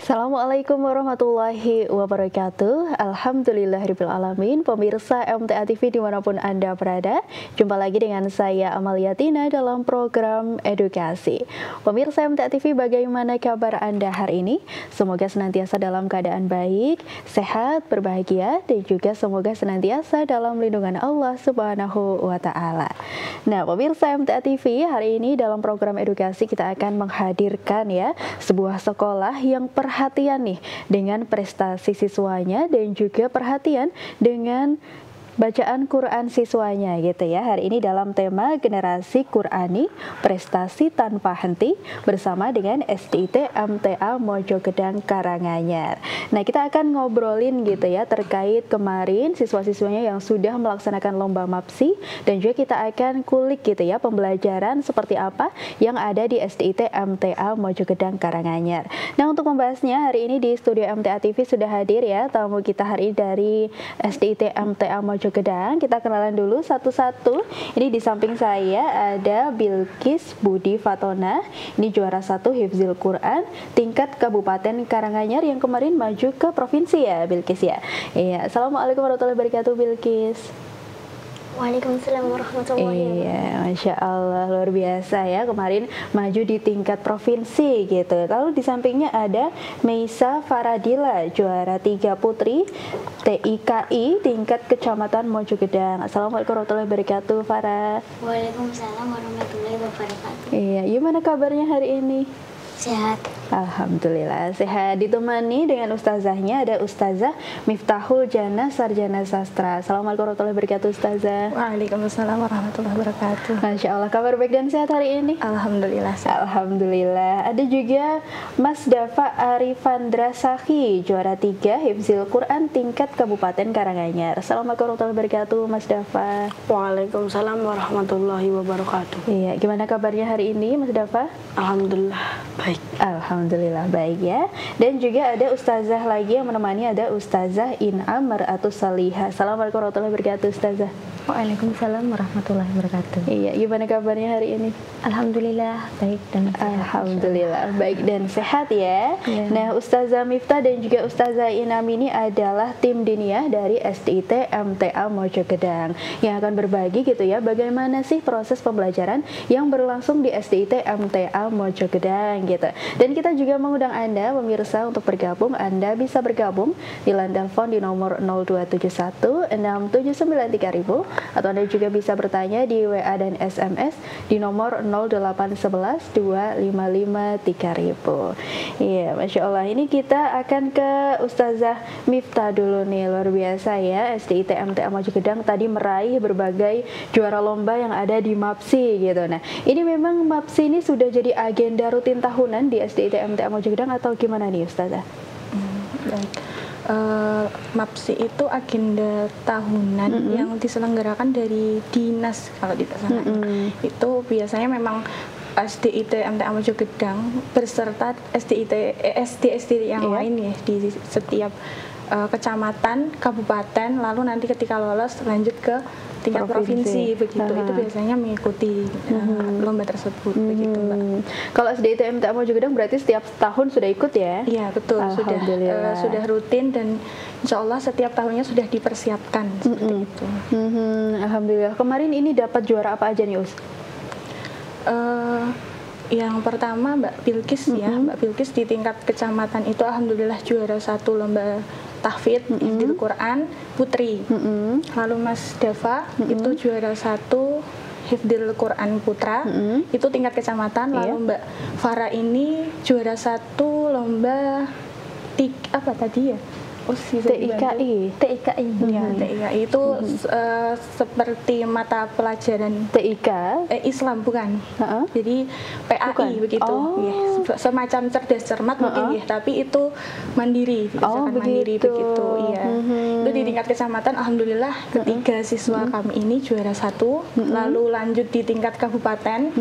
Assalamualaikum warahmatullahi wabarakatuh. Alhamdulillahirrahmanirrahim. Pemirsa MTA TV dimanapun Anda berada, jumpa lagi dengan saya Amalia Tina dalam program edukasi. Pemirsa MTA TV, bagaimana kabar Anda hari ini? Semoga senantiasa dalam keadaan baik, sehat, berbahagia, dan juga semoga senantiasa dalam lindungan Allah Subhanahu wa Ta'ala. Nah, pemirsa MTA TV, hari ini dalam program edukasi kita akan menghadirkan sebuah sekolah yang perhatian nih dengan prestasi siswanya dan juga perhatian dengan bacaan Quran siswanya gitu ya. Hari ini dalam tema generasi Qurani prestasi tanpa henti bersama dengan SDIT MTA Mojogedang Karanganyar. Nah, kita akan ngobrolin gitu ya terkait kemarin siswa-siswanya yang sudah melaksanakan lomba MAPSI, dan juga kita akan kulik gitu ya pembelajaran seperti apa yang ada di SDIT MTA Mojogedang Karanganyar. Nah, untuk membahasnya hari ini di studio MTA TV sudah hadir ya tamu kita hari ini dari SDIT MTA Mojogedang. Kita kenalan dulu satu-satu. Ini di samping saya ada Bilqis Budi Fatona. Ini juara 1 Hifzil Quran tingkat Kabupaten Karanganyar yang kemarin maju ke provinsi ya, Bilqis ya. Iya, Assalamualaikum warahmatullahi wabarakatuh, Bilqis. Waalaikumsalam warahmatullahi wabarakatuh. Iya, Masya Allah, luar biasa ya, kemarin maju di tingkat provinsi gitu. Lalu di sampingnya ada Meisa Faradila, juara 3 putri TIKI tingkat Kecamatan Mojogedang. Assalamualaikum warahmatullahi wabarakatuh, Farah. Waalaikumsalam warahmatullahi wabarakatuh. Iya, gimana kabarnya hari ini? Sehat. Alhamdulillah sehat, ditemani dengan ustazahnya, ada Ustazah Miftahul Jannah, sarjana sastra. Assalamualaikum warahmatullahi wabarakatuh, Ustazah. Waalaikumsalam warahmatullahi wabarakatuh. Masya Allah, kabar baik dan sehat hari ini? Alhamdulillah sehat. Alhamdulillah. Ada juga Mas Dafa Arifandra Sakhi, juara 3 Hifzil Quran tingkat Kabupaten Karanganyar. Assalamualaikum warahmatullahi wabarakatuh, Mas Dafa. Waalaikumsalam warahmatullahi wabarakatuh. Iya, gimana kabarnya hari ini, Mas Dafa? Alhamdulillah baik. Alhamdulillah baik ya. Dan juga ada ustazah lagi yang menemani, ada Ustazah In'am Mar'atus Salihah. Assalamualaikum warahmatullahi wabarakatuh, Ustazah. Waalaikumsalam warahmatullahi wabarakatuh. Iya, gimana kabarnya hari ini? Alhamdulillah baik dan sehat. Alhamdulillah baik dan sehat ya. Ya. Nah, Ustazah Miftah dan juga Ustazah Inam ini adalah tim diniyah dari SDIT MTA Mojogedang yang akan berbagi gitu ya bagaimana sih proses pembelajaran yang berlangsung di SDIT MTA Mojogedang gitu. Dan kita juga mengundang Anda pemirsa untuk bergabung. Anda bisa bergabung di line telepon di nomor 0271 6793000, atau Anda juga bisa bertanya di WA dan SMS di nomor 0811 255 3000. Iya, Masya Allah. Ini kita akan ke Ustazah Miftah dulu nih. Luar biasa ya, SDIT MTA Mojogedang tadi meraih berbagai juara lomba yang ada di MAPSI gitu. Nah, ini memang MAPSI ini sudah jadi agenda rutin tahunan di SDIT MTA Mojogedang atau gimana nih, Ustazah? Baik. MAPSI itu agenda tahunan yang diselenggarakan dari dinas kalau tidak salah. Itu biasanya memang SDIT MTA Mojogedang beserta SD yang lain ya di setiap kecamatan, kabupaten, lalu nanti ketika lolos lanjut ke tingkat provinsi begitu. Itu biasanya mengikuti lomba tersebut begitu, Mbak. Kalau SDIT MTA Mojogedang berarti setiap tahun sudah ikut ya? Iya, betul. Sudah rutin dan insya Allah setiap tahunnya sudah dipersiapkan seperti itu. Alhamdulillah. Kemarin ini dapat juara apa aja nih, Us? Yang pertama Mbak Bilqis ya, Mbak Bilqis di tingkat kecamatan itu alhamdulillah juara 1 lomba tahfidz Hifdzil Quran putri. Lalu Mas Dafa itu juara 1 Hifdzil Quran putra, itu tingkat kecamatan. Lalu Mbak Farah ini juara 1 lomba apa tadi ya? TIKI. Ya, TIKI itu seperti mata pelajaran TIK Islam bukan? Jadi PAI bukan. Begitu. Ya, semacam cerdas cermat mungkin ya, tapi itu mandiri, mandiri begitu. Iya. Itu di tingkat kecamatan alhamdulillah ketiga siswa kami ini juara 1. Lalu lanjut di tingkat kabupaten.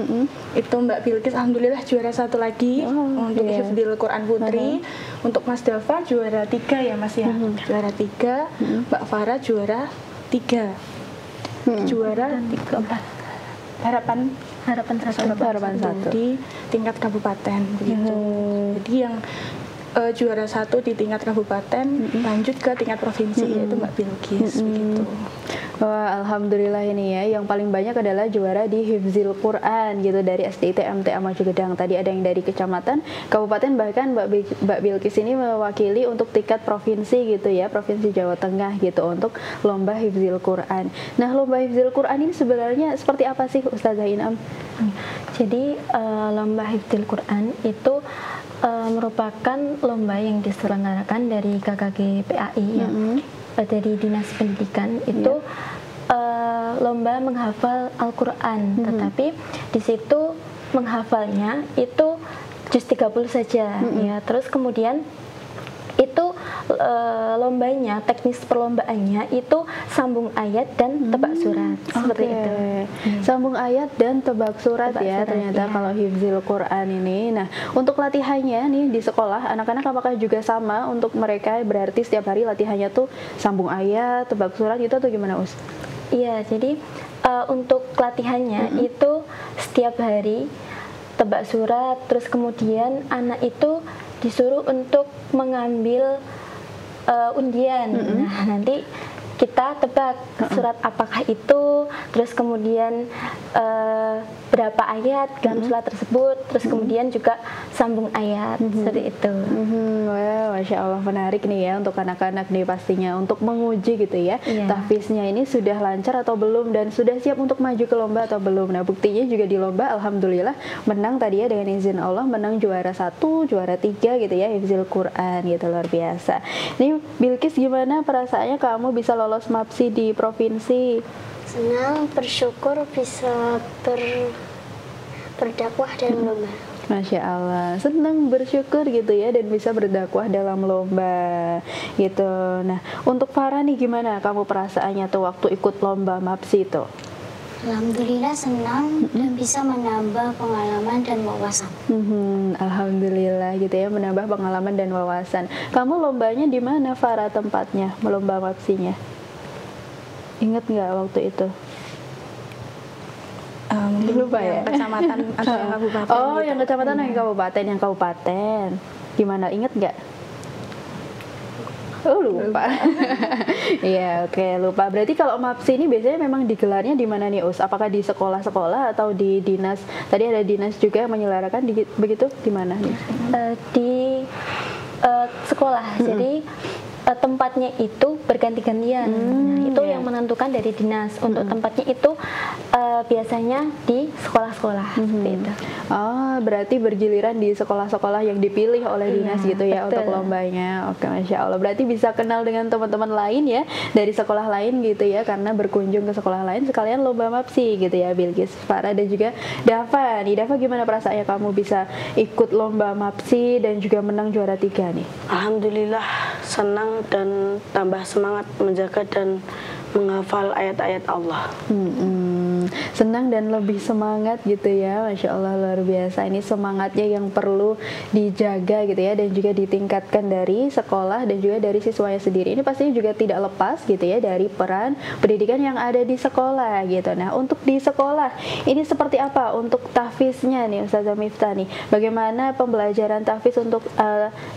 Itu Mbak Bilqis alhamdulillah juara 1 lagi untuk Hifdzil Quran putri. Untuk Mas Dafa juara 3 ya Mas ya, juara 3, Mbak Farah juara 3, juara 3, harapan satu di tingkat kabupaten begitu. Jadi yang juara 1 di tingkat kabupaten, lanjut ke tingkat provinsi, yaitu Mbak Bilqis begitu. Wah, alhamdulillah ini ya, yang paling banyak adalah juara di Hifzil Quran gitu dari SDIT MTA Maju Gedang. Tadi ada yang dari kecamatan, kabupaten, bahkan Mbak Bilqis ini mewakili untuk tingkat provinsi gitu ya, Provinsi Jawa Tengah gitu untuk lomba Hifzil Quran. Nah, lomba Hifzil Quran ini sebenarnya seperti apa sih Ustazah Inam? Jadi lomba Hifzil Quran itu merupakan lomba yang diselenggarakan dari KKG PAI ya, dari Dinas Pendidikan itu lomba menghafal Al-Quran, tetapi di situ menghafalnya itu juz 30 saja ya. Terus kemudian itu lombanya, teknis perlombaannya itu sambung ayat dan tebak surat, seperti itu. Sambung ayat dan tebak surat ya, ternyata kalau Hifzil Quran ini. Nah, untuk latihannya nih di sekolah, anak-anak apakah juga sama untuk mereka, berarti setiap hari latihannya tuh sambung ayat, tebak surat gitu atau gimana, Us? Iya, jadi untuk latihannya itu setiap hari tebak surat, terus kemudian anak itu disuruh untuk mengambil undian. Nah, nanti kita tebak surat apakah itu, terus kemudian berapa ayat dalam surat tersebut, terus kemudian juga sambung ayat, seperti itu. Wah, Masya Allah, menarik nih ya untuk anak-anak nih pastinya untuk menguji gitu ya, tahfiznya ini sudah lancar atau belum dan sudah siap untuk maju ke lomba atau belum. Nah, buktinya juga di lomba alhamdulillah menang tadi ya, dengan izin Allah menang juara 1, juara 3 gitu ya, Hifzil Quran gitu, luar biasa. Ini Bilqis, gimana perasaannya kamu bisa lolos MAPSI di provinsi? Senang, bersyukur bisa berdakwah dalam lomba. Masya Allah, senang, bersyukur gitu ya, dan bisa berdakwah dalam lomba gitu. Nah, untuk Farah nih gimana kamu perasaannya tuh waktu ikut lomba MAPSI itu? Alhamdulillah senang dan bisa menambah pengalaman dan wawasan. Alhamdulillah gitu ya, menambah pengalaman dan wawasan. Kamu lombanya di mana Farah tempatnya, melomba MAPSI-nya? Ingat nggak waktu itu? Lupa ya, kecamatan atau yang kabupaten. Oh, gitu. Yang kecamatan, yang kabupaten. Gimana, inget nggak? Oh, lupa. Iya, oke, lupa. Berarti kalau MAPSI ini biasanya memang digelarnya di mana nih, Us? Apakah di sekolah-sekolah atau di dinas? Tadi ada dinas juga yang menyelenggarakan, begitu di mana nih? Di sekolah. Jadi tempatnya itu berganti-gantian. Nah, itu yang menentukan dari dinas. Untuk tempatnya itu biasanya di sekolah-sekolah seperti itu. Oh, berarti bergiliran di sekolah-sekolah yang dipilih oleh dinas gitu ya, betul, untuk lombanya. Oke, Masya Allah. Berarti bisa kenal dengan teman-teman lain ya, dari sekolah lain gitu ya, karena berkunjung ke sekolah lain sekalian lomba MAPSI gitu ya, Bilqis, Farah, dan juga Dava. Nih, Dava, gimana perasaannya kamu bisa ikut lomba MAPSI dan juga menang juara 3 nih? Alhamdulillah senang dan tambah semangat menjaga dan menghafal ayat-ayat Allah. Senang dan lebih semangat gitu ya, Masya Allah, luar biasa. Ini semangatnya yang perlu dijaga gitu ya, dan juga ditingkatkan dari sekolah dan juga dari siswanya sendiri. Ini pastinya juga tidak lepas gitu ya dari peran pendidikan yang ada di sekolah gitu. Nah, untuk di sekolah ini seperti apa untuk tahfiznya nih, Ustazah Miftah nih? Bagaimana pembelajaran tahfiz untuk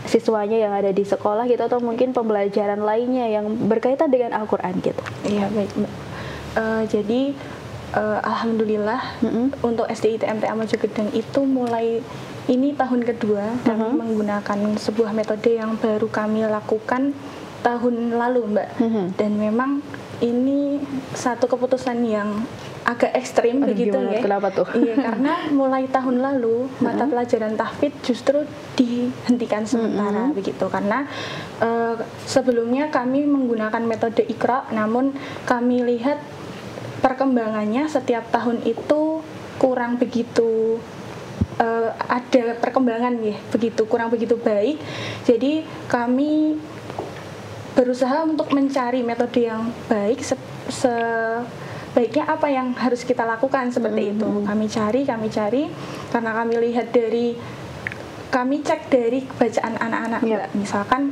siswanya yang ada di sekolah gitu, atau mungkin pembelajaran lainnya yang berkaitan dengan Al-Quran gitu? Iya, baik, Mbak. Jadi alhamdulillah untuk SDIT MTA Maju Gedang itu mulai ini tahun kedua kami menggunakan sebuah metode yang baru kami lakukan tahun lalu, Mbak. Dan memang ini satu keputusan yang agak ekstrim begitu ya. Kenapa tuh? Iya, karena mulai tahun lalu mata pelajaran tahfidz justru dihentikan sementara begitu, karena sebelumnya kami menggunakan metode Iqra, namun kami lihat perkembangannya setiap tahun itu kurang begitu ada perkembangan ya, kurang begitu baik. Jadi kami berusaha untuk mencari metode yang baik, sebaiknya apa yang harus kita lakukan seperti itu. Kami cari karena kami lihat kami cek dari bacaan anak-anak, Mbak. Misalkan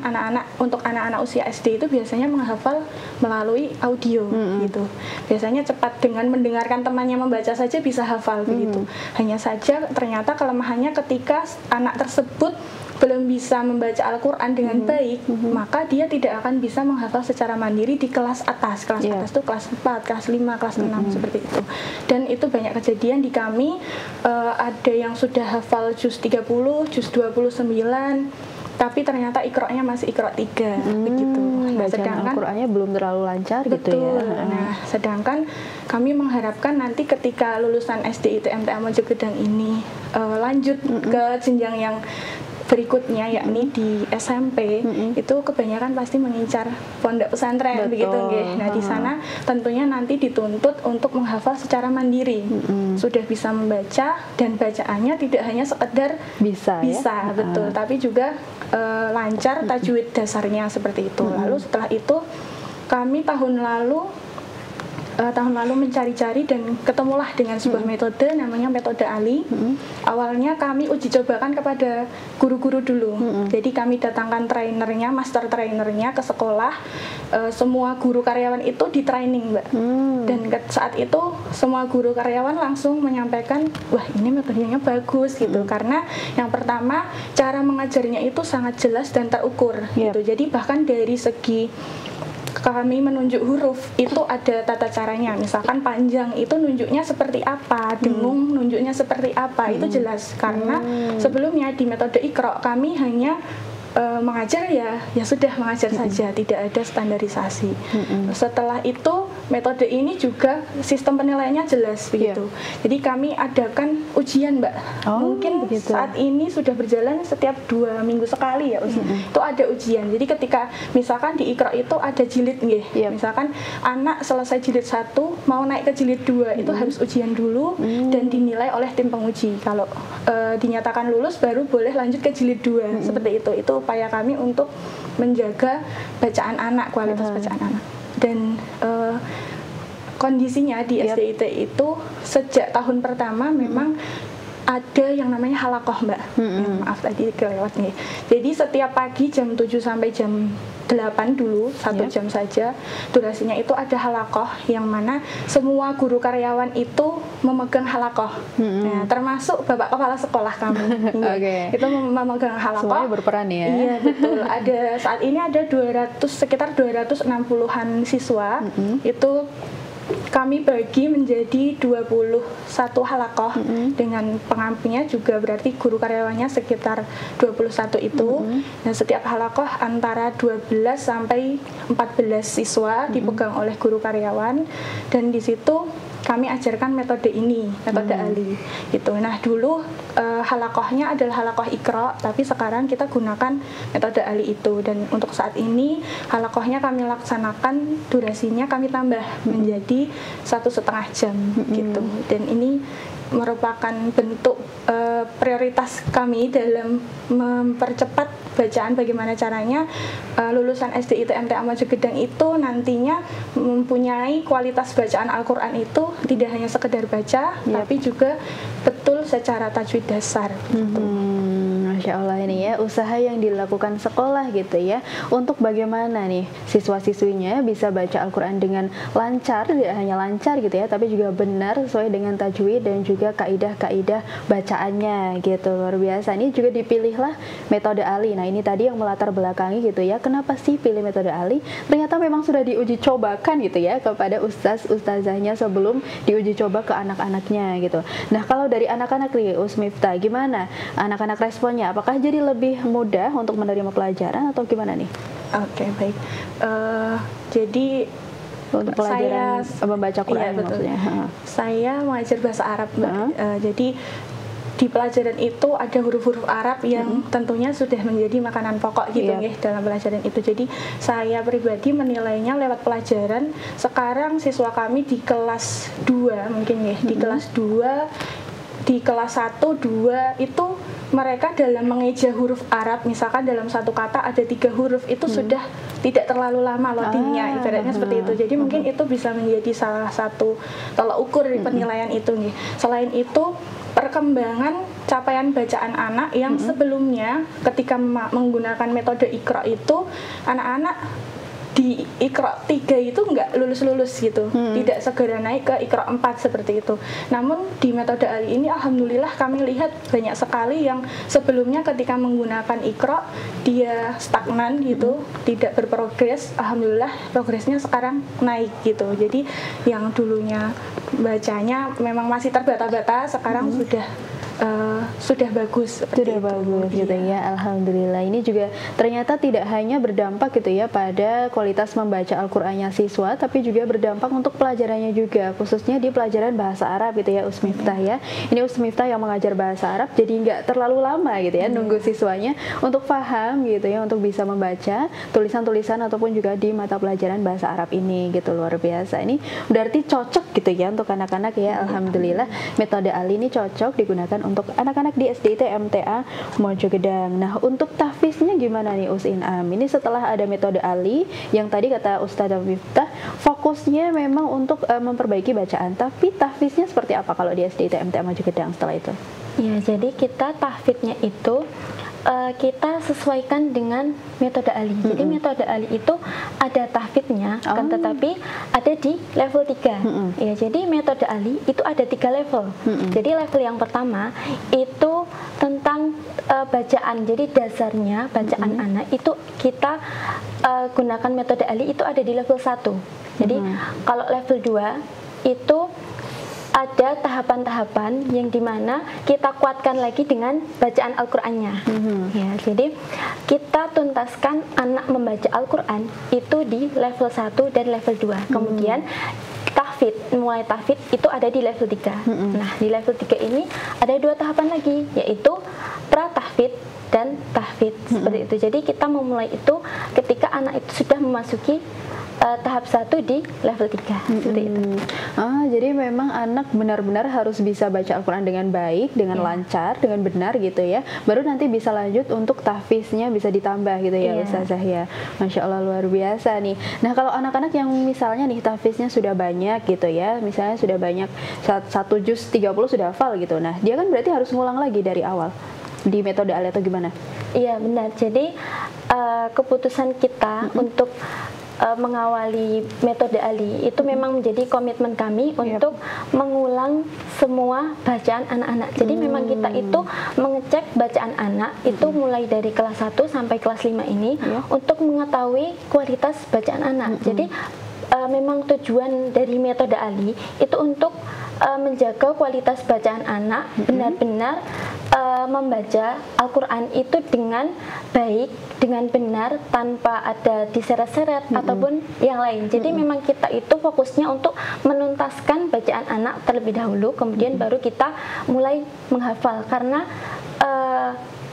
untuk anak-anak usia SD itu biasanya menghafal melalui audio gitu. Biasanya cepat, dengan mendengarkan temannya membaca saja bisa hafal begitu. Hanya saja ternyata kelemahannya ketika anak tersebut belum bisa membaca Al-Quran dengan baik, maka dia tidak akan bisa menghafal secara mandiri di kelas atas. Kelas atas itu kelas 4, kelas 5, kelas 6 seperti itu. Dan itu banyak kejadian di kami, ada yang sudah hafal juz 30, juz 29, tapi ternyata ikroknya masih ikrok 3 begitu. Nah, bacaan Al-Qur'annya belum terlalu lancar betul, gitu ya. Nah, sedangkan kami mengharapkan nanti ketika lulusan SD ITM TA Mojokedang ini lanjut ke jenjang yang berikutnya, yakni di SMP, itu kebanyakan pasti mengincar pondok pesantren begitu nggih. Nah, di sana tentunya nanti dituntut untuk menghafal secara mandiri. Sudah bisa membaca dan bacaannya tidak hanya sekedar bisa ya? Betul, tapi juga lancar tajwid dasarnya seperti itu. Lalu setelah itu kami tahun lalu mencari-cari dan ketemulah dengan sebuah metode namanya metode Ali. Awalnya kami uji cobakan kepada guru-guru dulu. Jadi kami datangkan trainernya, master trainernya ke sekolah. Semua guru karyawan itu di training, Mbak. Dan saat itu semua guru karyawan langsung menyampaikan, wah ini metodenya bagus gitu. Karena yang pertama cara mengajarnya itu sangat jelas dan terukur gitu. Jadi bahkan dari segi kami menunjuk huruf itu ada tata caranya. Misalkan panjang itu nunjuknya seperti apa, dengung nunjuknya seperti apa, itu jelas. Karena sebelumnya di metode Iqra kami hanya mengajar ya sudah mengajar saja, tidak ada standarisasi. Setelah itu metode ini juga sistem penilaiannya jelas begitu. Jadi kami adakan ujian, Mbak. Mungkin begitu. Saat ini sudah berjalan setiap 2 minggu sekali ya, itu ada ujian. Jadi ketika misalkan di Iqra itu ada jilid nggih. Misalkan anak selesai jilid 1 mau naik ke jilid 2 itu harus ujian dulu dan dinilai oleh tim penguji. Kalau dinyatakan lulus baru boleh lanjut ke jilid 2 seperti itu. Itu upaya kami untuk menjaga bacaan anak, kualitas bacaan anak. Dan kondisinya di SDIT itu sejak tahun pertama memang ada yang namanya halakoh, Mbak. Maaf tadi kelewat nih. Jadi setiap pagi jam 7 sampai jam 8 dulu, 1 jam saja durasinya itu ada halakoh, yang mana semua guru karyawan itu memegang halakoh. Nah, termasuk Bapak Kepala Sekolah kami. Itu memegang halakoh. Semuanya berperan ya. Iya, betul. Saat ini ada sekitar 260-an siswa. Itu kami bagi menjadi 21 halakoh dengan pengampinya juga berarti guru karyawannya sekitar 21 itu. Dan setiap halakoh antara 12 sampai 14 siswa dipegang oleh guru karyawan, dan di situ kami ajarkan metode ini, metode Ali gitu. Nah, dulu halakohnya adalah halakoh Iqra, tapi sekarang kita gunakan metode Ali itu. Dan untuk saat ini halakohnya kami laksanakan, durasinya kami tambah menjadi 1,5 jam gitu. Dan ini merupakan bentuk prioritas kami dalam mempercepat bacaan. Bagaimana caranya lulusan SD ITM TA Mojokedang itu nantinya mempunyai kualitas bacaan Al-Quran itu tidak hanya sekedar baca, tapi juga betul secara tajwid dasar gitu. Masya Allah, ini ya usaha yang dilakukan sekolah gitu ya, untuk bagaimana nih siswa-siswinya bisa baca Al-Quran dengan lancar, tidak hanya lancar gitu ya, tapi juga benar sesuai dengan tajwid dan juga kaidah-kaidah bacaannya gitu. Luar biasa. Ini juga dipilihlah metode Ali. Nah, ini tadi yang melatar belakangi gitu ya, kenapa sih pilih metode Ali? Ternyata memang sudah diuji cobakan gitu ya kepada ustazahnya sebelum diuji coba ke anak-anaknya gitu. Nah, kalau dari anak-anak nih Miftah, gimana anak-anak responnya? Apakah jadi lebih mudah untuk menerima pelajaran atau gimana nih? Oke, baik. Jadi untuk pelajaran membaca Quran maksudnya. Saya mengajar bahasa Arab, Mbak. Jadi di pelajaran itu ada huruf-huruf Arab yang tentunya sudah menjadi makanan pokok gitu ya dalam pelajaran itu. Jadi saya pribadi menilainya lewat pelajaran. Sekarang siswa kami di kelas 2 mungkin ya, di kelas 2, di kelas 1, 2 itu mereka dalam mengeja huruf Arab, misalkan dalam satu kata ada 3 huruf, itu sudah tidak terlalu lama loadingnya, ibaratnya seperti itu. Jadi mungkin itu bisa menjadi salah satu tolak ukur di penilaian itu nih. Selain itu, perkembangan capaian bacaan anak yang sebelumnya ketika menggunakan metode Iqra itu, anak-anak di Iqra 3 itu nggak lulus-lulus gitu, tidak segera naik ke Iqra 4 seperti itu. Namun di metode Ali ini alhamdulillah kami lihat banyak sekali yang sebelumnya ketika menggunakan Iqra dia stagnan gitu, tidak berprogres. Alhamdulillah progresnya sekarang naik gitu. Jadi yang dulunya bacanya memang masih terbata-bata, sekarang sudah bagus. Sudah bagus gitu ya, alhamdulillah. Ini juga ternyata tidak hanya berdampak gitu ya pada kualitas membaca Al-Qur'annya siswa, tapi juga berdampak untuk pelajarannya juga, khususnya di pelajaran bahasa Arab gitu ya, Usmiftah ya. Ini Usmiftah yang mengajar bahasa Arab, jadi nggak terlalu lama gitu ya nunggu siswanya untuk paham gitu ya, untuk bisa membaca tulisan-tulisan ataupun juga di mata pelajaran bahasa Arab ini gitu. Luar biasa. Ini berarti cocok gitu ya untuk anak-anak ya, alhamdulillah. Metode Ali ini cocok digunakan untuk anak-anak di SDIT MTA Mojogedang. Nah, untuk tahfiznya gimana nih Us Inam? Ini setelah ada metode Ali yang tadi kata Ustadzah Miftah, fokusnya memang untuk memperbaiki bacaan, tapi tahfiznya seperti apa kalau di SDIT MTA Mojogedang setelah itu? Ya, jadi kita tahfiznya itu kita sesuaikan dengan metode Ali. Jadi metode Ali itu ada tahfidnya, kan, tetapi ada di level 3. Ya, jadi metode Ali itu ada 3 level. Jadi level yang pertama itu tentang bacaan. Jadi dasarnya bacaan anak itu kita gunakan metode Ali itu ada di level 1. Jadi kalau level 2 itu ada tahapan-tahapan yang dimana kita kuatkan lagi dengan bacaan Al-Qur'annya. Ya, jadi kita tuntaskan anak membaca Al-Qur'an itu di level 1 dan level 2. Kemudian mulai tahfidz itu ada di level 3. Nah, di level 3 ini ada 2 tahapan lagi, yaitu pra-tahfidz dan tahfidz. Seperti itu. Jadi kita memulai itu ketika anak itu sudah memasuki tahap 1 di level 3. Seperti itu. Jadi memang anak benar-benar harus bisa baca Al-Quran dengan baik, dengan lancar, dengan benar gitu ya. Baru nanti bisa lanjut untuk tahfiznya bisa ditambah gitu ya, Ustazah ya. Masya Allah, luar biasa nih. Nah, kalau anak-anak yang misalnya nih tahfiznya sudah banyak gitu ya, misalnya sudah banyak 1 juz 30 sudah hafal gitu. Nah, dia kan berarti harus ngulang lagi dari awal di metode Ali atau gimana? Iya, benar. Jadi keputusan kita untuk mengawali metode Ali itu memang menjadi komitmen kami untuk mengulang semua bacaan anak-anak. Jadi memang kita itu mengecek bacaan anak itu mulai dari kelas 1 sampai kelas 5 ini untuk mengetahui kualitas bacaan anak. Jadi memang tujuan dari metode Ali itu untuk menjaga kualitas bacaan anak, benar-benar membaca Al-Quran itu dengan baik, dengan benar, tanpa ada diseret-seret ataupun yang lain. Jadi memang kita itu fokusnya untuk menuntaskan bacaan anak terlebih dahulu, kemudian baru kita mulai menghafal. Karena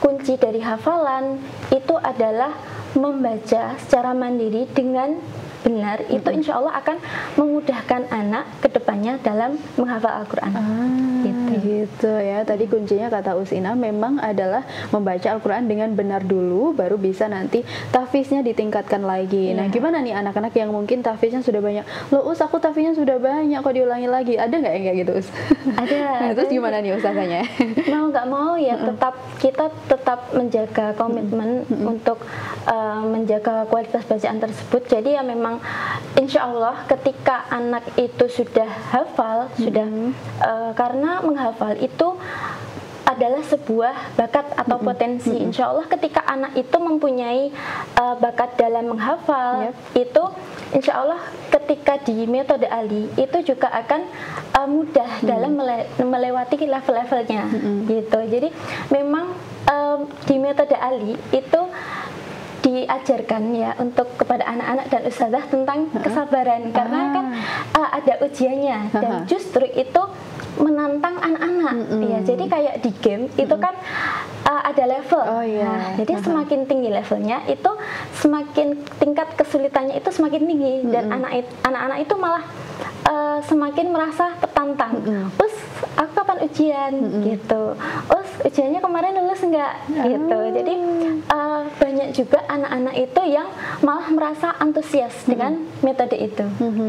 kunci dari hafalan itu adalah membaca secara mandiri dengan benar, itu insya Allah akan memudahkan anak kedepannya dalam menghafal Al-Quran. Gitu ya. Tadi kuncinya kata Usina memang adalah membaca Al-Quran dengan benar dulu, baru bisa nanti tahfiznya ditingkatkan lagi. Nah, gimana nih anak-anak yang mungkin tahfiznya sudah banyak? Loh, Us, aku tahfiznya sudah banyak, kok diulangi lagi? Ada nggak yang kayak gitu, Us? Ada. Nah, terus gimana nih Ustazanya? Mau nggak mau ya kita tetap menjaga komitmen untuk menjaga kualitas bacaan tersebut. Jadi ya memang insya Allah ketika anak itu sudah hafal, karena menghafal itu adalah sebuah bakat atau potensi. Insya Allah ketika anak itu mempunyai bakat dalam menghafal, itu insya Allah ketika di metode Ali itu juga akan mudah dalam melewati level-levelnya gitu. Jadi memang di metode Ali itu diajarkan ya untuk kepada anak-anak dan ustazah tentang kesabaran, karena kan ada ujiannya dan justru itu menantang anak-anak ya. Jadi kayak di game itu kan ada level. Nah, jadi semakin tinggi levelnya itu semakin tingkat kesulitannya itu semakin tinggi dan anak-anak itu malah semakin merasa tertantang. Us, aku kapan ujian gitu. Us, ujiannya kemarin lulus nggak gitu. Jadi banyak juga anak-anak itu yang malah merasa antusias dengan metode itu.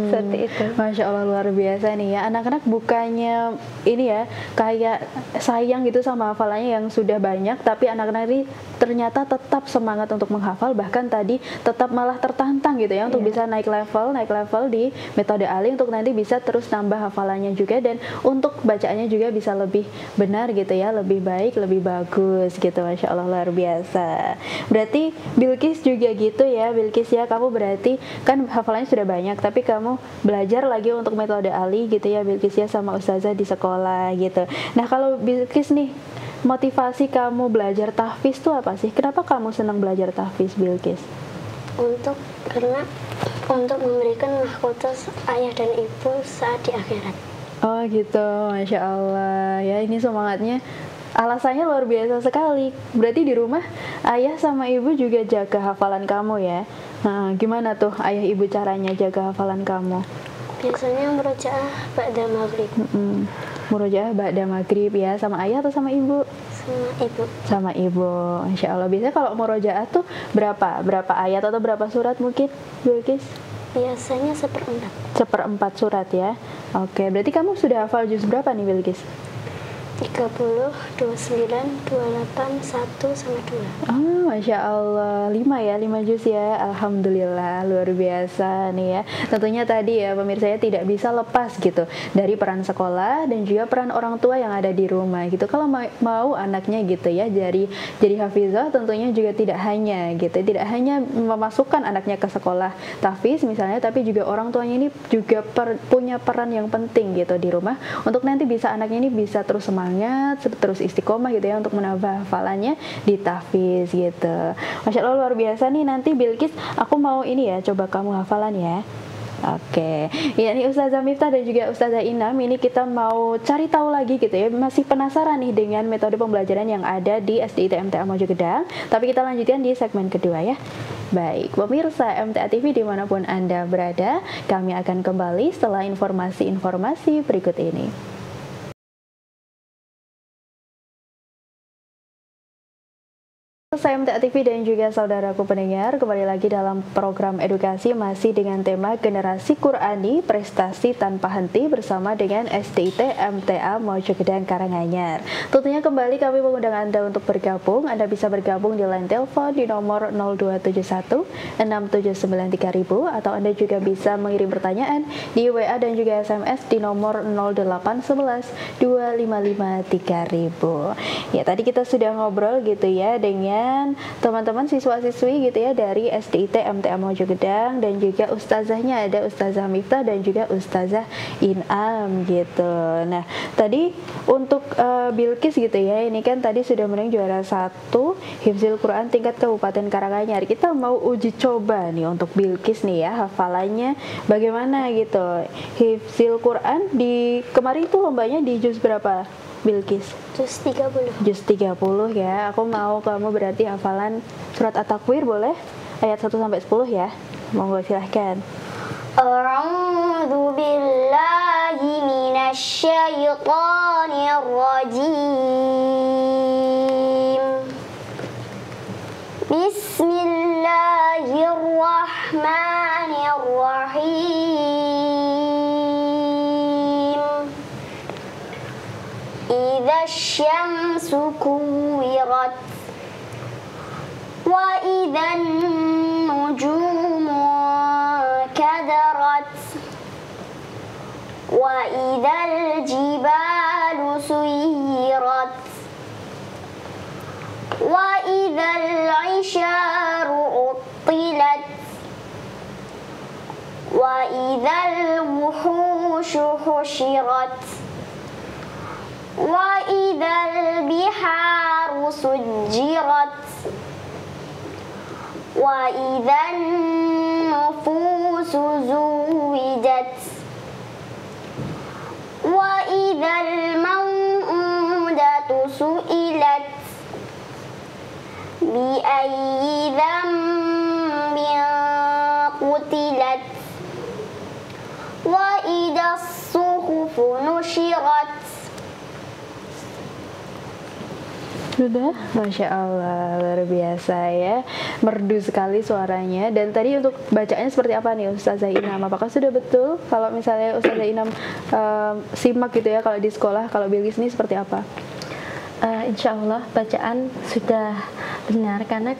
Seperti itu. Masya Allah, luar biasa nih ya. Anak-anak bukannya ini ya kayak sayang gitu sama hafalannya yang sudah banyak, tapi anak-anak ini ternyata tetap semangat untuk menghafal, bahkan tadi tetap malah tertantang gitu ya untuk bisa naik level di metode Ali untuk nanti bisa terus nambah hafalannya juga, dan untuk bacaannya juga bisa lebih benar gitu ya, lebih baik, lebih bagus gitu. Masya Allah, luar biasa. Berarti Bilqis juga gitu ya, Bilqis ya, kamu berarti kan hafalannya sudah banyak, tapi kamu belajar lagi untuk metode Ali gitu ya Bilqis ya, sama ustazah di sekolah gitu. Nah kalau Bilqis nih, motivasi kamu belajar tahfiz itu apa sih? Kenapa kamu senang belajar tahfiz, Bilqis? Karena untuk memberikan mahkota ayah dan ibu saat di akhirat. Oh gitu, Masya Allah ya, ini semangatnya, alasannya luar biasa sekali. Berarti di rumah ayah sama ibu juga jaga hafalan kamu ya. Nah, gimana tuh ayah ibu caranya jaga hafalan kamu? Biasanya murojaah ba'da maghrib. Murojaah ba'da maghrib ya, sama ayah atau sama ibu? Sama ibu. Sama ibu, Masya Allah. Biasanya kalau murojaah tuh berapa ayat atau berapa surat mungkin, Bilqis? Biasanya 1/4. 1/4 surat ya. Oke, berarti kamu sudah hafal juz berapa nih, Bilqis? 30, 29, 28, 1 sama 2. Oh, Masya Allah, 5 juz ya. Alhamdulillah, luar biasa nih ya. Tentunya tadi ya pemirsa ya, tidak bisa lepas gitu dari peran sekolah dan juga peran orang tua yang ada di rumah gitu. Kalau mau anaknya gitu ya jadi hafizah, tentunya juga tidak hanya memasukkan anaknya ke sekolah tahfiz misalnya, tapi juga orang tuanya ini juga punya peran yang penting gitu di rumah untuk nanti bisa anaknya ini bisa terus semangat, terus istiqomah gitu ya untuk menambah hafalannya di tahfiz gitu. Masya Allah, luar biasa nih. Nanti Bilqis, aku mau ini ya, coba kamu hafalan ya. Oke, ya ini Ustazah Miftah dan juga Ustazah Inam, ini kita mau cari tahu lagi gitu ya, masih penasaran nih dengan metode pembelajaran yang ada di SDIT MTA Mojogedang, tapi kita lanjutkan di segmen kedua ya. Baik, pemirsa MTA TV dimanapun Anda berada, kami akan kembali setelah informasi-informasi berikut ini. Saya MTA TV dan juga saudaraku pendengar, kembali lagi dalam program edukasi masih dengan tema Generasi Qurani Prestasi Tanpa Henti bersama dengan SDIT MTA Mojogedang Karanganyar. Tentunya kembali kami mengundang Anda untuk bergabung. Anda bisa bergabung di line telepon di nomor 0271 679 3000, atau Anda juga bisa mengirim pertanyaan di WA dan juga SMS di nomor 0811 255 3000. Ya, tadi kita sudah ngobrol gitu ya dengan teman-teman siswa-siswi gitu ya dari SDIT MTA Mojogedang, dan juga ustazahnya ada Ustazah Miftah dan juga Ustazah Inam gitu. Nah, tadi untuk Bilqis gitu ya, ini kan tadi sudah menang juara 1 Hifzil Quran tingkat Kabupaten Karanganyar. Kita mau uji coba nih untuk Bilqis nih ya, hafalannya bagaimana gitu. Hifzil Quran di kemarin itu lombanya di juz berapa, Bilqis? Juz 30. Juz 30 ya. Aku mau kamu berarti hafalan surat At-Takwir boleh? Ayat 1 sampai 10 ya. Monggo silahkan. A'udzu billahi minasy syaithanir rajim. Bismillahirrahmanirrahim. Idza syamsu kuwirat wa idzan nujumu kadarat wa idzal jibalu suyirat wa idzal isyaru uttilat wa idzal wuhushu husyirat wa idzal biharu sujjirat wa idzan nufusu zuwijat wa idzal mau'udatu su'ilat bi ayyi dzambin qutilat wa idzas suhufu nushirat. Sudah, Masya Allah, luar biasa ya, merdu sekali suaranya. Dan tadi untuk bacaannya seperti apa nih Ustazah Inam? Apakah sudah betul kalau misalnya Ustazah Inam simak gitu ya kalau di sekolah, kalau Bilqis ini seperti apa? Insya Allah bacaan sudah benar karena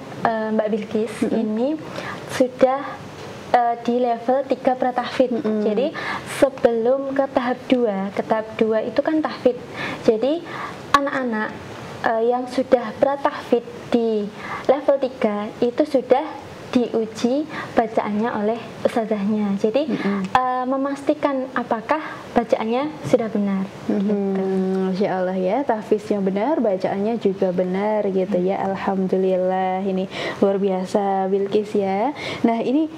Mbak Bilqis ini sudah di level 3 pratahfidz. Jadi sebelum ke tahap 2, itu kan tahfidz. Jadi anak-anak yang sudah pratahfidz di level 3 itu sudah diuji bacaannya oleh ustazahnya. Jadi memastikan apakah bacaannya sudah benar. Masya Allah ya, tahfidznya benar, bacaannya juga benar gitu ya. Alhamdulillah, ini luar biasa Bilqis ya. Nah ini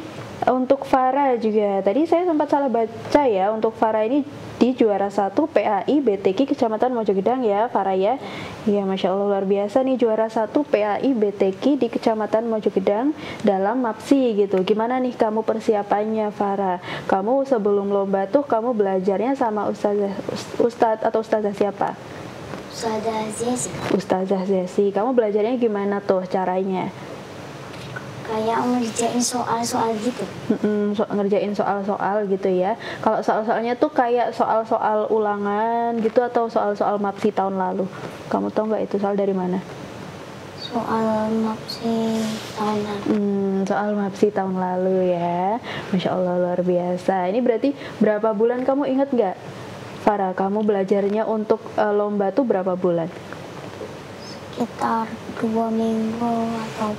untuk Farah juga, tadi saya sempat salah baca ya. Untuk Farah ini di juara 1 PAI BTQ Kecamatan Mojogedang ya Farah ya. Ya Masya Allah luar biasa nih, juara 1 PAI BTQ di Kecamatan Mojogedang dalam MAPSI gitu. Gimana nih kamu persiapannya Farah? Kamu sebelum lomba tuh kamu belajarnya sama ustadz atau ustazah siapa? Ustazah Zesi. Ustazah Zesi. Kamu belajarnya gimana tuh caranya? Kayak ngerjain soal-soal gitu. Ngerjain soal-soal gitu ya. Kalau soal-soalnya tuh kayak soal-soal ulangan gitu atau soal-soal MAPSI tahun lalu. Kamu tahu nggak itu soal dari mana? Soal MAPSI tahun lalu. Soal MAPSI tahun lalu ya. Masya Allah luar biasa. Ini berarti berapa bulan kamu ingat nggak? Farah, kamu belajarnya untuk lomba tuh berapa bulan? Sekitar 2 minggu atau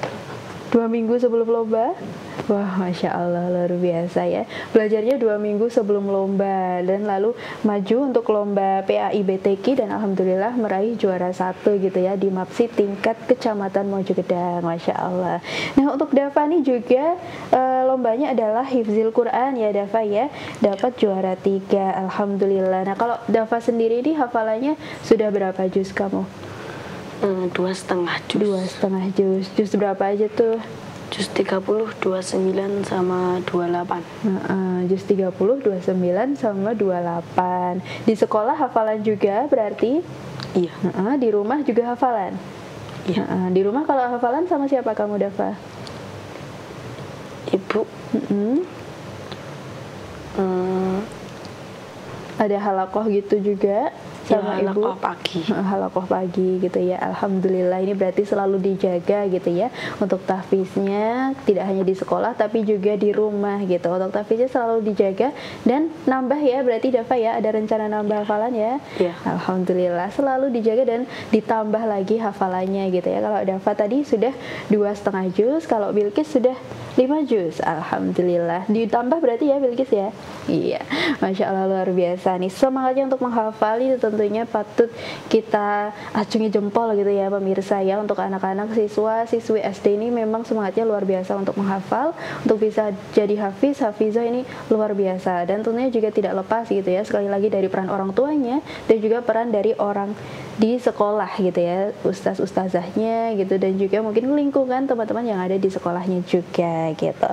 2 minggu sebelum lomba? Wah, Masya Allah, luar biasa ya. Belajarnya 2 minggu sebelum lomba dan lalu maju untuk lomba PAI BTQ dan Alhamdulillah meraih juara 1 gitu ya di MAPSI tingkat Kecamatan Mojogedang. Masya Allah. Nah untuk Dava nih juga lombanya adalah Hifzil Quran ya Dava ya. Dapat juara 3, Alhamdulillah. Nah kalau Dava sendiri nih hafalannya sudah berapa juz kamu? 2,5 juz. 2,5 juz. Juz berapa aja tuh? Juz 30, 29 sama 28. Juz 30, 29 sama 28. Di sekolah hafalan juga berarti? Iya. Di rumah juga hafalan? Iya. Di rumah kalau hafalan sama siapa kamu Dava? Ibu. Ada halakoh gitu juga sama ya, ibu? Halakoh pagi gitu ya. Alhamdulillah ini berarti selalu dijaga gitu ya untuk tahfidznya, tidak hanya di sekolah tapi juga di rumah gitu. Untuk tahfidznya selalu dijaga dan nambah ya berarti Dava ya, ada rencana nambah hafalan ya? Iya. Alhamdulillah selalu dijaga dan ditambah lagi hafalannya gitu ya. Kalau Dava tadi sudah 2,5 juz, kalau Bilqis sudah 5 juz. Alhamdulillah. Ditambah berarti ya Bilqis ya? Iya. Masya Allah luar biasa nih. Semangatnya untuk menghafal itu tentunya patut kita acungi jempol gitu ya pemirsa ya. Untuk anak-anak siswi SD ini memang semangatnya luar biasa untuk menghafal, untuk bisa jadi hafizah ini luar biasa. Dan tentunya juga tidak lepas gitu ya sekali lagi dari peran orang tuanya dan juga peran dari orang di sekolah gitu ya, ustazahnya gitu, dan juga mungkin lingkungan teman-teman yang ada di sekolahnya juga gitu.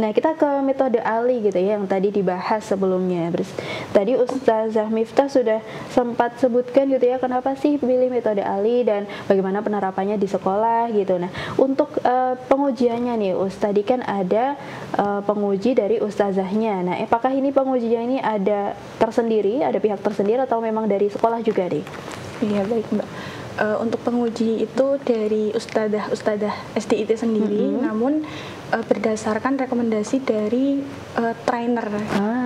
Nah kita ke metode Ali gitu ya yang tadi dibahas sebelumnya. Tadi Ustazah Miftah sudah sempat sebutkan gitu ya kenapa sih pilih metode Ali dan bagaimana penerapannya di sekolah gitu. Nah untuk pengujiannya nih tadi kan ada penguji dari ustazahnya. Nah apakah ini pengujinya ini ada tersendiri, ada pihak tersendiri atau memang dari sekolah juga deh? Iya baik Mbak. Untuk penguji itu dari ustadzah SDIT sendiri, namun berdasarkan rekomendasi dari trainer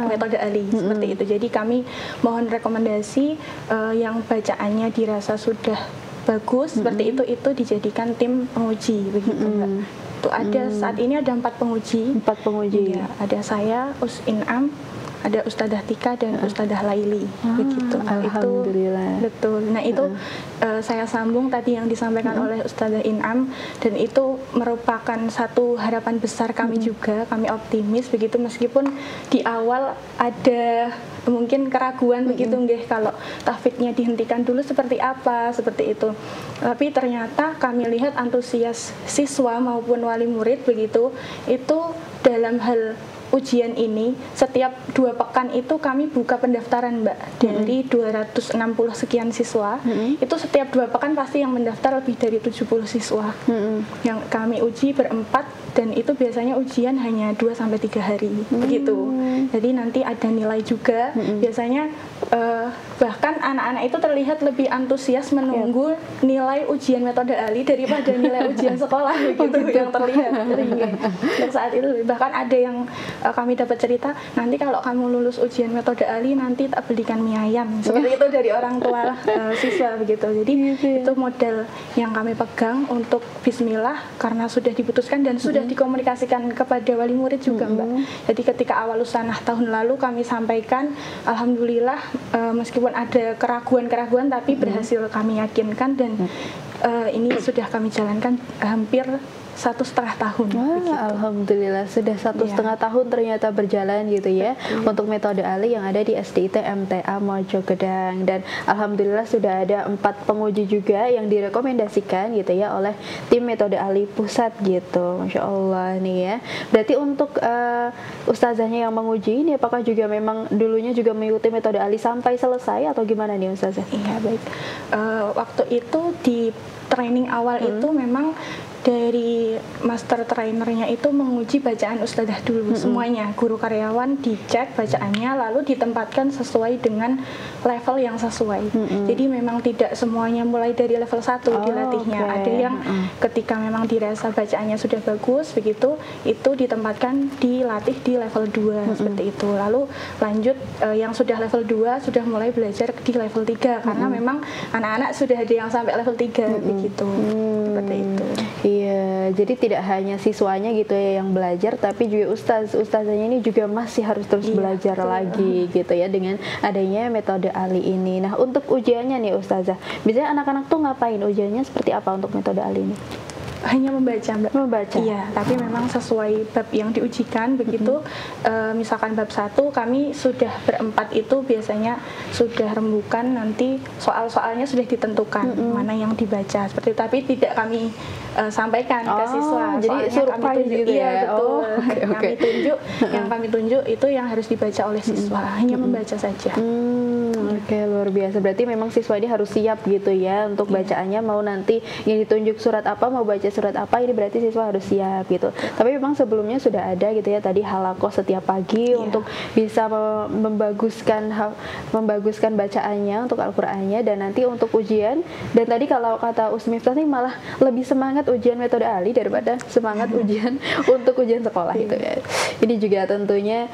metode Ali seperti itu. Jadi kami mohon rekomendasi yang bacaannya dirasa sudah bagus seperti itu dijadikan tim penguji begitu Mbak. Itu ada saat ini ada 4 penguji. 4 penguji. Ya, ada saya, Inam, ada Ustadzah Tika dan Ustadzah Laili begitu. Alhamdulillah. Itu betul. Nah itu saya sambung tadi yang disampaikan oleh Ustadzah Inam, dan itu merupakan satu harapan besar kami juga. Kami optimis begitu meskipun di awal ada mungkin keraguan begitu nggih kalau tahfidznya dihentikan dulu seperti apa seperti itu. Tapi ternyata kami lihat antusias siswa maupun wali murid begitu itu dalam hal ujian ini setiap 2 pekan itu kami buka pendaftaran Mbak dari 260 sekian siswa. Itu setiap 2 pekan pasti yang mendaftar lebih dari 70 siswa yang kami uji berempat, dan itu biasanya ujian hanya 2-3 hari begitu. Jadi nanti ada nilai juga. Biasanya bahkan anak-anak itu terlihat lebih antusias menunggu nilai ujian metode ALI daripada nilai ujian sekolah begitu yang terlihat untuk saat itu. Bahkan ada yang kami dapat cerita, nanti kalau kamu lulus ujian metode ALI nanti tak belikan mie ayam, seperti itu dari orang tua siswa begitu. Jadi itu modal yang kami pegang untuk bismillah, karena sudah diputuskan dan sudah dikomunikasikan kepada wali murid juga Mbak. Jadi ketika awal usanah tahun lalu kami sampaikan, alhamdulillah meskipun ada keraguan-keraguan tapi berhasil kami yakinkan, dan ini sudah kami jalankan hampir 1,5 tahun. Alhamdulillah sudah 1,5 tahun ternyata berjalan gitu ya untuk metode ALI yang ada di SDIT MTA Mojogedang, dan alhamdulillah sudah ada 4 penguji juga yang direkomendasikan gitu ya oleh tim metode ALI pusat gitu. Masya Allah nih ya. Berarti untuk ustazahnya yang menguji ini apakah juga memang dulunya juga mengikuti metode ALI sampai selesai atau gimana nih ustazah? Iya baik. Waktu itu di training awal itu memang dari master trainernya itu menguji bacaan ustadzah dulu semuanya, guru karyawan dicek bacaannya lalu ditempatkan sesuai dengan level yang sesuai. Jadi memang tidak semuanya mulai dari level 1 dilatihnya. Ada yang ketika memang dirasa bacaannya sudah bagus begitu, itu ditempatkan dilatih di level 2 seperti itu. Lalu lanjut yang sudah level 2 sudah mulai belajar di level 3 karena memang anak-anak sudah ada yang sampai level 3 begitu. Seperti itu. Iya, jadi tidak hanya siswanya gitu ya yang belajar, tapi juga ustazahnya ini juga masih harus terus belajar lagi gitu ya dengan adanya metode ALI ini. Nah, untuk ujiannya nih ustazah, biasanya anak-anak tuh ngapain, ujiannya seperti apa untuk metode ALI ini? Hanya membaca Mbak. Membaca? Iya, tapi memang sesuai bab yang diujikan begitu. Misalkan bab 1 kami sudah berempat itu biasanya sudah rembukan, nanti soal-soalnya sudah ditentukan mana yang dibaca seperti itu. Tapi tidak kami sampaikan ke siswa. Jadi surprise gitu ya? Iya betul. Kami tunjuk, yang kami tunjuk itu yang harus dibaca oleh siswa. Hanya membaca saja. Oke, luar biasa. Berarti memang siswa ini harus siap gitu ya untuk bacaannya, mau nanti yang ditunjuk surat apa, mau baca surat apa, ini berarti siswa harus siap gitu. Tapi memang sebelumnya sudah ada gitu ya tadi halakoh setiap pagi untuk bisa membaguskan bacaannya untuk Al-Qur'annya, dan nanti untuk ujian. Dan tadi kalau kata Usmiftah nih malah lebih semangat ujian metode ALI daripada semangat ujian untuk ujian sekolah gitu ya. Ini juga tentunya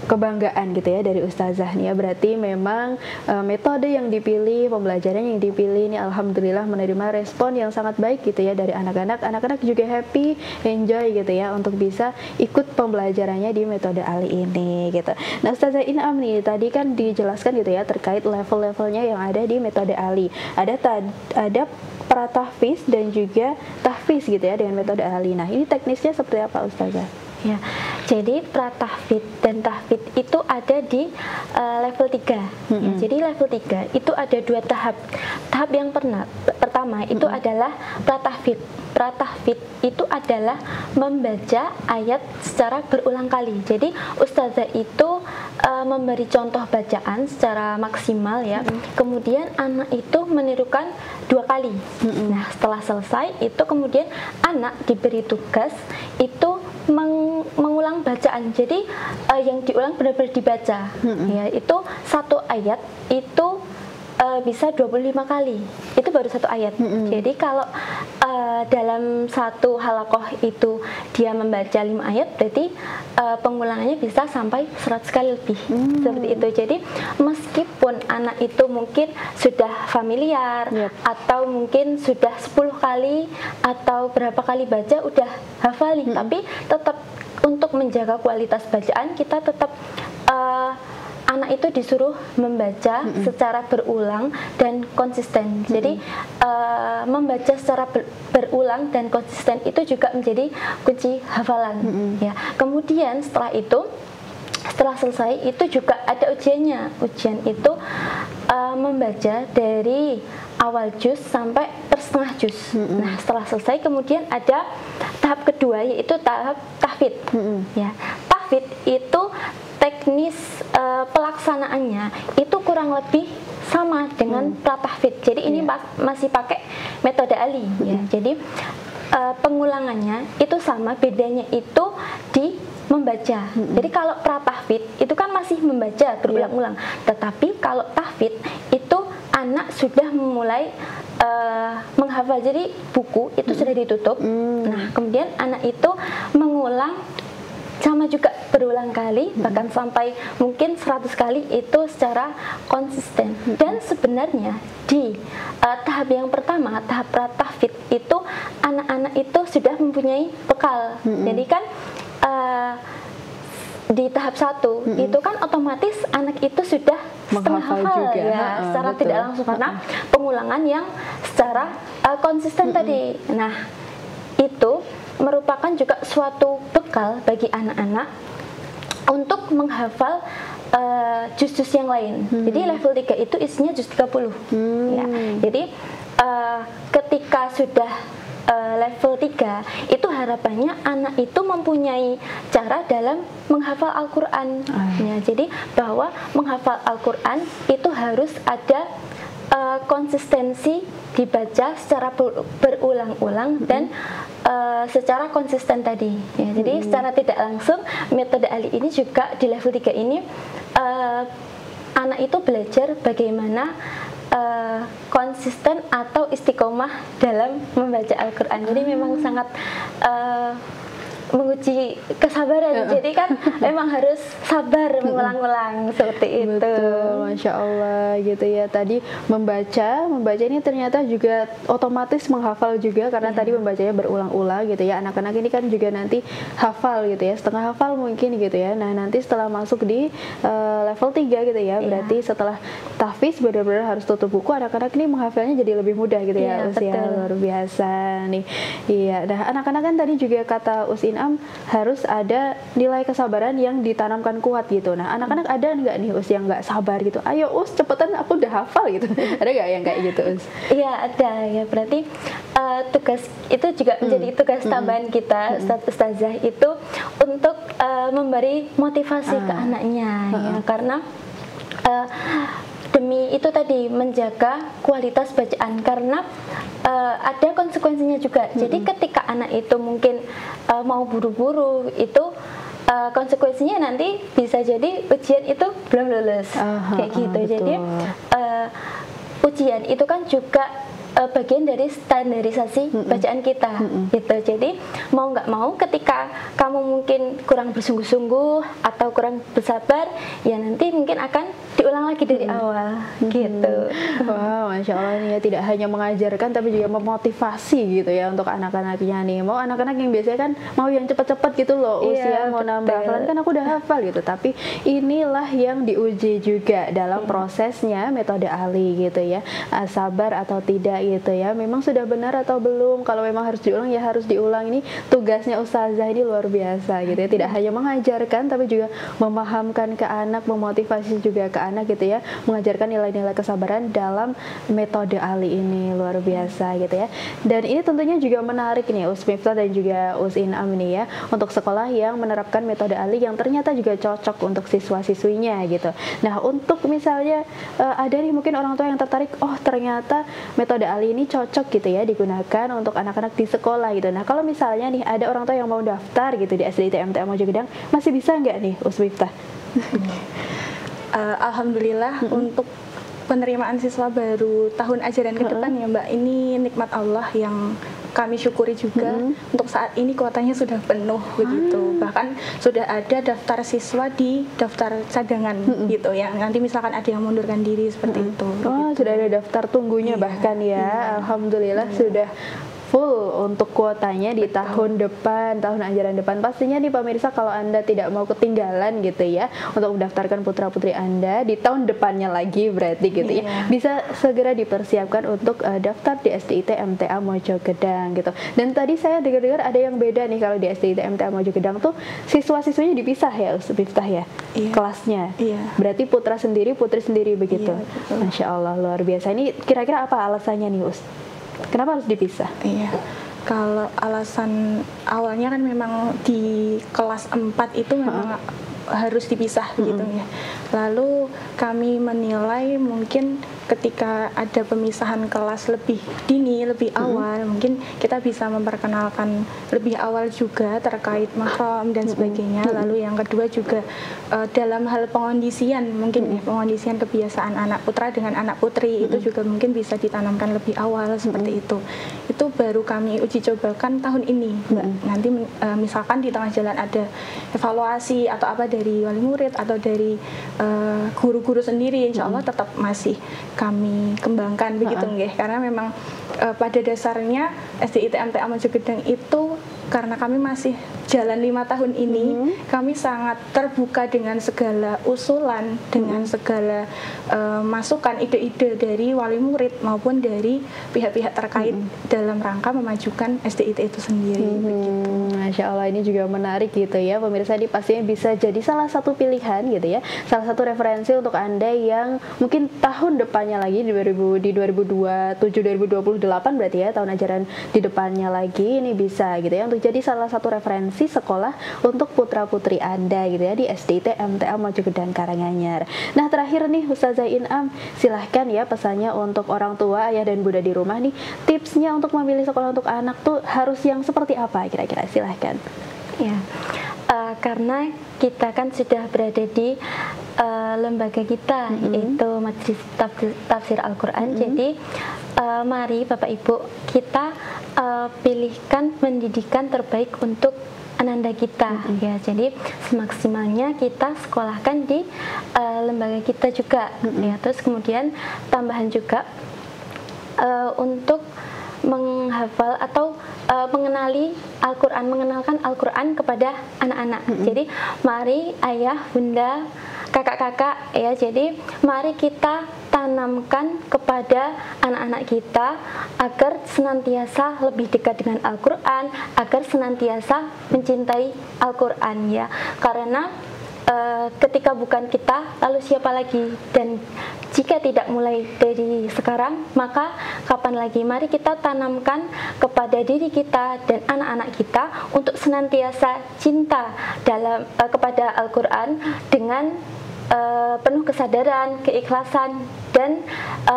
kebanggaan gitu ya dari ustazah nih ya. Berarti memang metode yang dipilih, pembelajaran yang dipilih ini alhamdulillah menerima respon yang sangat baik gitu ya dari anak-anak. Anak-anak juga happy, enjoy gitu ya untuk bisa ikut pembelajarannya di metode ALI ini gitu. Nah, Ustazah Inam nih tadi kan dijelaskan gitu ya terkait level-levelnya yang ada di metode ALI. Ada pratahfiz dan juga tahfiz gitu ya dengan metode ALI. Nah, ini teknisnya seperti apa Ustazah? Ya, jadi pratahfidz dan tahfidz itu ada di level 3. Ya, jadi level 3 itu ada 2 tahap. Tahap yang pertama itu adalah pratahfidz. Pratahfidz itu adalah membaca ayat secara berulang kali. Jadi ustazah itu memberi contoh bacaan secara maksimal ya. Kemudian anak itu menirukan 2 kali. Nah, setelah selesai itu kemudian anak diberi tugas itu mengulang bacaan. Jadi yang diulang benar-benar dibaca. Ya, itu 1 ayat itu bisa 25 kali. Itu baru 1 ayat. Jadi kalau dalam 1 halakoh itu dia membaca 5 ayat, berarti pengulangannya bisa sampai 100 kali lebih. Seperti itu. Jadi meskipun anak itu mungkin sudah familiar atau mungkin sudah 10 kali atau berapa kali baca udah hafal nih, tapi tetap untuk menjaga kualitas bacaan kita tetap anak itu disuruh membaca secara berulang dan konsisten. Jadi membaca secara berulang dan konsisten itu juga menjadi kunci hafalan. Ya. Kemudian setelah selesai itu juga ada ujiannya. Ujian itu membaca dari awal juz sampai setengah juz. Nah, setelah selesai kemudian ada tahap kedua yaitu tahap tahfidz. Ya. tahfidz itu teknis pelaksanaannya itu kurang lebih sama dengan pratahfidz. Jadi ini masih pakai metode Ali ya. Jadi pengulangannya itu sama, bedanya itu di membaca. Jadi kalau pratahfidz itu kan masih membaca berulang-ulang. Tetapi kalau tahfidz itu anak sudah memulai menghafal. Jadi buku itu sudah ditutup. Nah, kemudian anak itu mengulang sama juga berulang kali, bahkan sampai mungkin 100 kali itu secara konsisten. Dan sebenarnya di tahap yang pertama, tahap pratahfidz itu anak-anak itu sudah mempunyai bekal. Jadi kan di tahap 1 itu kan otomatis anak itu sudah menghafal juga ya, secara betul. tidak langsung karena pengulangan yang secara konsisten tadi. Nah, itu merupakan juga suatu bekal bagi anak-anak untuk menghafal juz-juz yang lain. Jadi level 3 itu isinya juz 30. Ya. Jadi ketika sudah level 3 itu harapannya anak itu mempunyai cara dalam menghafal Al-Quran. Ya, jadi bahwa menghafal Al-Quran itu harus ada konsistensi dibaca secara berulang-ulang dan secara konsisten tadi ya. Jadi secara tidak langsung metode Ali ini juga di level 3 ini anak itu belajar bagaimana konsisten atau istiqomah dalam membaca Al-Quran. Jadi memang sangat menguji kesabaran. Jadi kan memang harus sabar mengulang-ulang seperti itu. Betul, Masya Allah gitu ya. Tadi membaca ini ternyata juga otomatis menghafal juga karena tadi membacanya berulang-ulang gitu ya. Anak-anak ini kan juga nanti hafal gitu ya, setengah hafal mungkin gitu ya. Nah nanti setelah masuk di level 3 gitu ya, berarti setelah tahfidz benar-benar harus tutup buku, anak-anak ini menghafalnya jadi lebih mudah gitu ya. Usia luar biasa nih. Iya, nah anak-anak kan tadi juga kata Usin harus ada nilai kesabaran yang ditanamkan kuat gitu. Nah anak-anak ada nggak nih Us yang nggak sabar gitu? Ayo Us cepetan, aku udah hafal gitu. Ada nggak yang kayak gitu Us? Iya ada ya. Berarti tugas itu juga menjadi tugas tambahan kita Ustazah itu untuk memberi motivasi ke anaknya ya, karena demi itu tadi menjaga kualitas bacaan karena ada konsekuensinya juga. Jadi ketika anak itu mungkin mau buru-buru itu konsekuensinya nanti bisa jadi ujian itu belum lulus kayak gitu. Jadi ujian itu kan juga bagian dari standarisasi bacaan kita gitu. Jadi mau nggak mau ketika kamu mungkin kurang bersungguh-sungguh atau kurang bersabar ya nanti mungkin akan diulang lagi dari awal gitu. Wow, Masya Allah nih ya, tidak hanya mengajarkan tapi juga memotivasi gitu ya untuk anak-anaknya nih. Mau anak-anak yang biasanya kan mau yang cepat-cepat gitu loh usia mau nambah hafalan kan aku udah hafal gitu, tapi inilah yang diuji juga dalam prosesnya metode Ali gitu ya, sabar atau tidak gitu ya, memang sudah benar atau belum. Kalau memang harus diulang ya harus diulang. Ini tugasnya Ustazah ini luar biasa gitu ya, tidak hanya mengajarkan tapi juga memahamkan ke anak, memotivasi juga ke anak gitu ya, mengajarkan nilai-nilai kesabaran dalam metode Ali ini luar biasa gitu ya. Dan ini tentunya juga menarik nih Us Miftah dan juga Us Inam nih ya, untuk sekolah yang menerapkan metode Ali yang ternyata juga cocok untuk siswa-siswinya gitu. Nah untuk misalnya ada nih mungkin orang tua yang tertarik, oh ternyata metode Ali ini cocok gitu ya digunakan untuk anak-anak di sekolah gitu. Nah kalau misalnya nih ada orang tua yang mau daftar gitu di SDIT MTA Mojogedang, masih bisa nggak nih Us Miftah? Alhamdulillah untuk penerimaan siswa baru tahun ajaran ke depan ya Mbak, ini nikmat Allah yang kami syukuri juga. Untuk saat ini kuotanya sudah penuh begitu, bahkan sudah ada daftar siswa di daftar cadangan gitu ya, nanti misalkan ada yang mundurkan diri seperti itu. Oh gitu. Sudah ada daftar tunggunya bahkan ya. Alhamdulillah sudah full untuk kuotanya di tahun depan, tahun ajaran depan. Pastinya nih pemirsa, kalau Anda tidak mau ketinggalan gitu ya untuk mendaftarkan putra-putri Anda di tahun depannya lagi berarti gitu ya, bisa segera dipersiapkan untuk daftar di SDIT MTA Mojogedang gitu. Dan tadi saya dengar-dengar ada yang beda nih, kalau di SDIT MTA Mojogedang tuh siswa-siswinya dipisah ya Ustaz Miftah ya, kelasnya. Berarti putra sendiri, putri sendiri begitu. Masya Allah luar biasa. Ini kira-kira apa alasannya nih Ustaz? Kenapa harus dipisah? Kalau alasan awalnya kan memang di kelas 4 itu memang harus dipisah gitu ya. Lalu kami menilai mungkin ketika ada pemisahan kelas lebih dini, lebih awal, mungkin kita bisa memperkenalkan lebih awal juga terkait mahram dan sebagainya. Lalu yang kedua juga dalam hal pengondisian, mungkin ya, pengondisian kebiasaan anak putra dengan anak putri itu juga mungkin bisa ditanamkan lebih awal seperti itu. Itu baru kami uji cobakan tahun ini, Mbak. Nanti misalkan di tengah jalan ada evaluasi atau apa dari wali murid atau dari guru-guru sendiri, insya Allah tetap masih kami kembangkan begitu nggih, karena memang pada dasarnya SDIT MTA Mojogedang itu karena kami masih jalan 5 tahun ini, kami sangat terbuka dengan segala usulan, dengan segala masukan, ide-ide dari wali murid maupun dari pihak-pihak terkait dalam rangka memajukan SDIT itu sendiri. Begitu. Masya Allah, ini juga menarik gitu ya pemirsa, ini pastinya bisa jadi salah satu pilihan gitu ya, salah satu referensi untuk Anda yang mungkin tahun depannya lagi di 2027-2028 berarti ya, tahun ajaran di depannya lagi, ini bisa gitu ya untuk jadi salah satu referensi sekolah untuk putra-putri Anda gitu ya di SDIT MTA Mojogedang Karanganyar. Nah terakhir nih Ustazah Inam, silahkan ya pesannya untuk orang tua, ayah dan bunda di rumah nih, tipsnya untuk memilih sekolah untuk anak tuh harus yang seperti apa kira-kira, silahkan. Ya, karena kita kan sudah berada di lembaga kita, yaitu Majelis Tafsir Al-Quran. Jadi mari Bapak Ibu kita pilihkan pendidikan terbaik untuk ananda kita, ya. Jadi semaksimalnya kita sekolahkan di lembaga kita juga, ya. Terus kemudian tambahan juga untuk menghafal atau mengenali Al-Quran, mengenalkan Al-Quran kepada anak-anak. Jadi mari ayah, bunda, kakak-kakak ya, jadi mari kita tanamkan kepada anak-anak kita agar senantiasa lebih dekat dengan Al-Quran, agar senantiasa mencintai Al-Quran ya. Karena ketika bukan kita, lalu siapa lagi? Dan jika tidak mulai dari sekarang, maka kapan lagi? Mari kita tanamkan kepada diri kita dan anak-anak kita untuk senantiasa cinta kepada Al-Quran dengan penuh kesadaran, keikhlasan, dan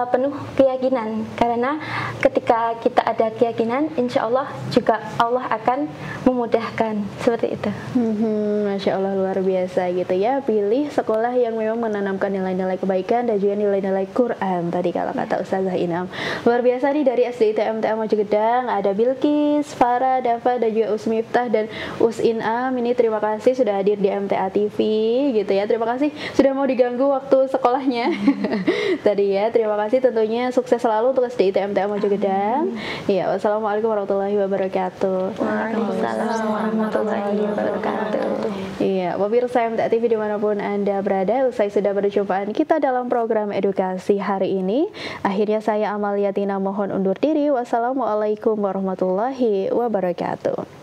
penuh keyakinan. Karena ketika kita ada keyakinan, insya Allah juga Allah akan memudahkan, seperti itu. Masya Allah, luar biasa gitu ya. Pilih sekolah yang memang menanamkan nilai-nilai kebaikan dan juga nilai-nilai Quran tadi kalau kata Ustazah Inam. Luar biasa nih, dari SDIT MTA Mojogedang ada Bilkis, Farah, Dafa, dan juga Usmiftah dan Usinam. Ini terima kasih sudah hadir di MTA TV gitu ya. Terima kasih sudah mau diganggu waktu sekolahnya tadi ya. Terima kasih, tentunya sukses selalu untuk SDIT MTA Mojogedang. Ya, wassalamualaikum warahmatullahi wabarakatuh. Waalaikumsalam warahmatullahi wabarakatuh. Iya, pemirsa MTA TV dimanapun Anda berada, usai sudah perjumpaan kita dalam program edukasi hari ini, akhirnya saya Amalia Tina mohon undur diri. Wassalamualaikum warahmatullahi wabarakatuh.